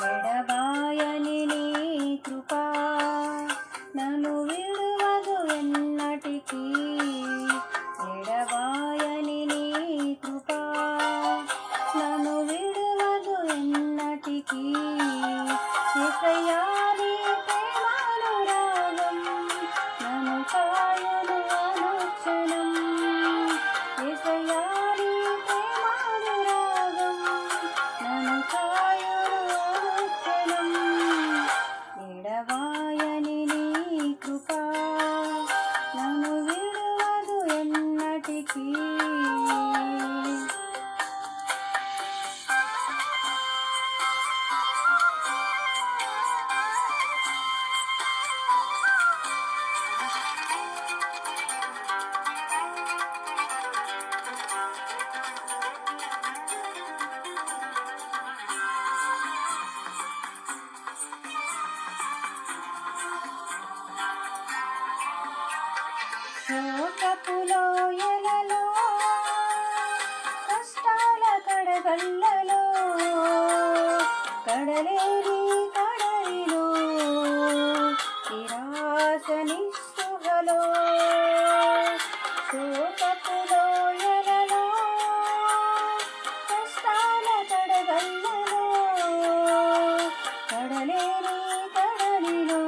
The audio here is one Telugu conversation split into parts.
ఎడబాయని నీ కృపా నన్ను విడువదు ఎన్నటికీ. ఎడబాయని నీ కృపా నన్ను విడువదు ఎన్నటికీ. యేసయ్యా నీ ప్రేమానురాగం నన్ను కాయును అనుక్షణం. యేసయ్యా నీ ప్రేమానురాగం నన్ను కాయును అనుక్షణం. ఎడబాయని నీ కృపా నన్ను విడువదు ఎన్నటికీ. శోకపు లోయలలో కష్టాల కడగళ్ళలో కడలేని కడలిలో నిరాశ నిస్పృహలో. శోకపు లోయలలో కష్టాల కడగళ్ళలో కడలేని కడలిలో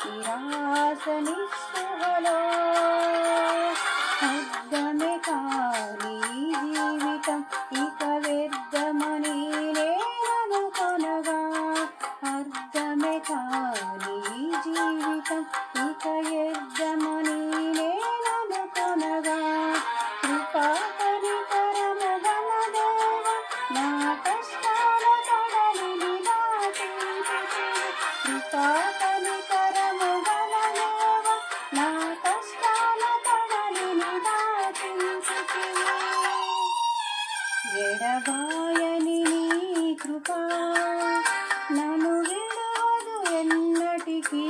నిరాశ నిస్పృహలో. అర్థమే కాని జీవితం ఇక వ్యర్థమని నేననుకొనగా. అర్థమే కాని జీవితం ఇక వ్యర్థమని నేననుకొనగా. కృపా కనికరము గల దేవా నా కష్టాల కడలిని దాటించితివి. కృపా కనికరము గల దేవా నా కష్టాల కడలిని దాటించితివి. ఎడబాయని నీ కృపా నన్ను విడువదు ఎన్నటికీ.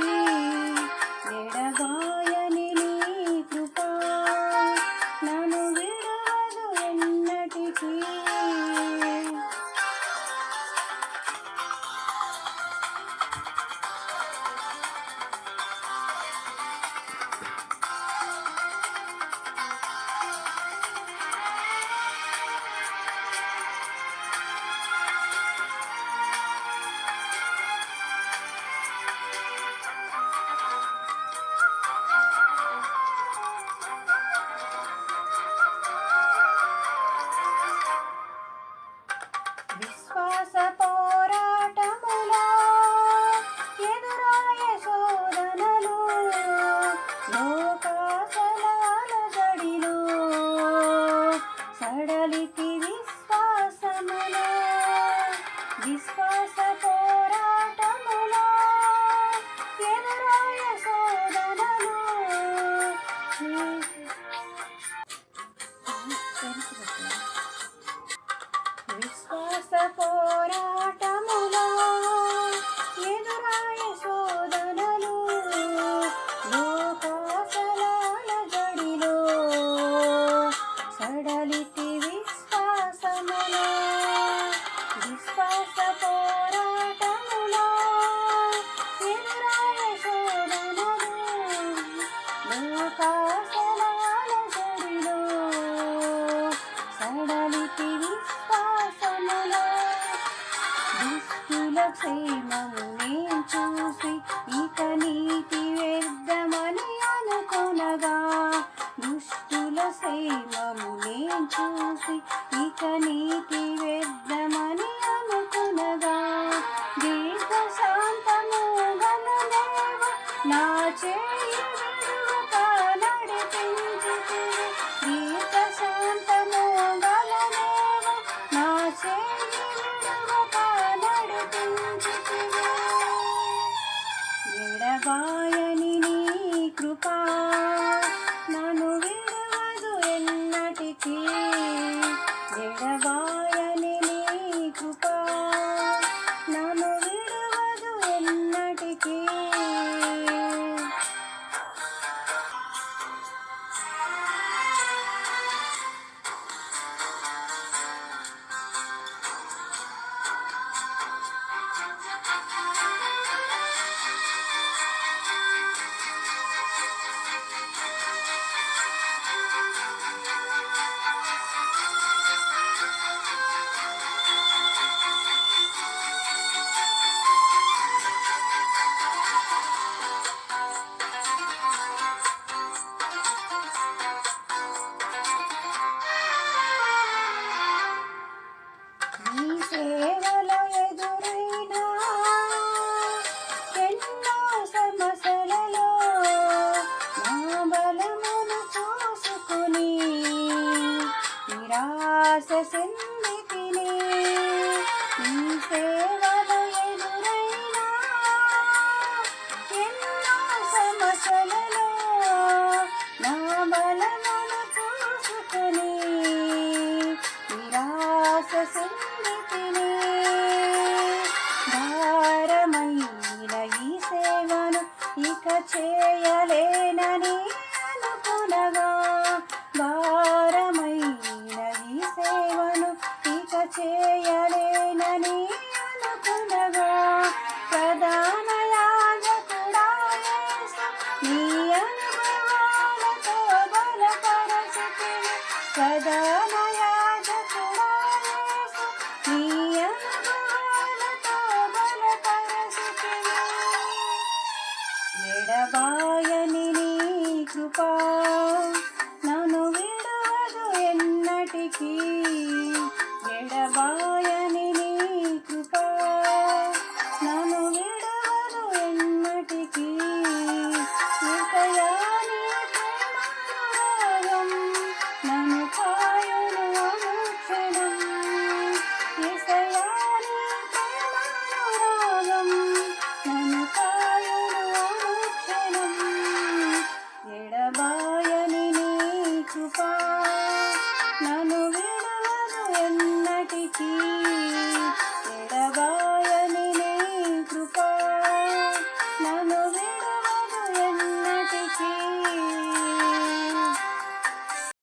ఎడబాయని నీ కృపా నన్ను విడువదు ఎన్నటికీ. విశ్వాస పోరాటములో ఎదురాయే శోధనలు లోకాశల అలజడిలో సడలితి విశ్వాసములో. విశ్వాస పోరాటములో ఎదురాయే శోధనలు విశ్వాస పోరాటములో ఎదురాయే శోధనలు లోకాశల అలజడిలో సడలితి విశ్వాసములో. విశ్వాస పోరాటములో ఎదురాయే శోధనలు లోకాశల అలజడిలో సడలితి విశ్వాసములో. దుష్టుల క్షేమము నేను చూసి ఇక నీతి వ్యర్థమని అనుకొనగా. దుష్టుల క్షేమము నేను చూసి ఇక నీతి వ్యర్థమని అనుకొనగా. దీర్ఘ శాంతము గల దేవా నా చేయి విడువక నడిపించితివి. దీర్ఘ శాంతము గల దేవా నా చేయి విడువక నడిపించితివి. ఎడబాయని నీ కృపా నన్ను విడువదు ఎన్నటికీ. ఎడబాయని సేవ